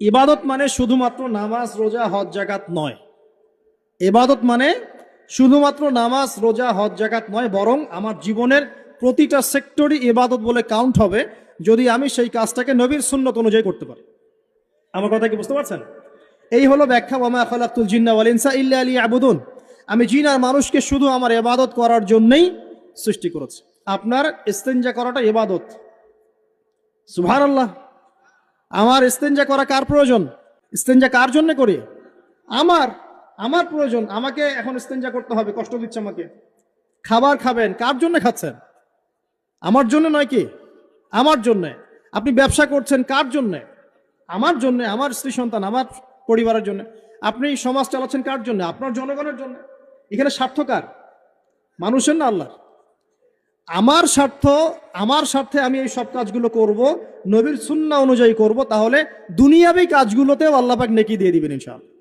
ইবাদত মানে শুধুমাত্র নামাজ রোজা হজ জাকাত নয়। ইবাদত মানে শুধুমাত্র নামাজ রোজা হজ জাকাত নয়, বরং আমার জীবনের প্রতিটা সেক্টরই ইবাদত বলে কাউন্ট হবে যদি আমি সেই কাজটাকে নবীর সুন্নত অনুযায়ী করতে পারি। আমার কথা কি বুঝতে পারছেন? এই হলো ব্যাখ্যা, ওয়া মা খালাকতুল জিন্না ওয়াল ইনসা ইল্লা লিয়াবুদুন। আমি জিন আর মানুষকে শুধু আমার ইবাদত করার জন্যই সৃষ্টি করেছি। আপনার ইস্তেঞ্জা করাটা ইবাদত। সুবহানাল্লাহ। আমার ইস্তেঞ্জা করা কার প্রয়োজন? ইস্তেঞ্জা কার জন্য করি? আমার আমার প্রয়োজন। আমাকে এখন ইস্তেঞ্জা করতে হবে, কষ্ট দিচ্ছে আমাকে। খাবার খাবেন, কার জন্য খাচ্ছেন? আমার জন্য নয় কি? আমার জন্যে। আপনি ব্যবসা করছেন, কার জন্যে? আমার জন্য, আমার স্ত্রী সন্তান, আমার পরিবারের জন্য। আপনি সমাজ চালাচ্ছেন কার জন্য? আপনার জনগণের জন্য। এখানে স্বার্থ কার? মানুষের না আল্লাহর? আমার স্বার্থ, আমার স্বার্থে আমি এই সব কাজগুলো করব, নবীর সুন্নাহ অনুযায়ী করব, তাহলে দুনিয়াবী কাজগুলোতেও আল্লাহ পাক নেকি দিয়ে দিবেন ইনশাআল্লাহ।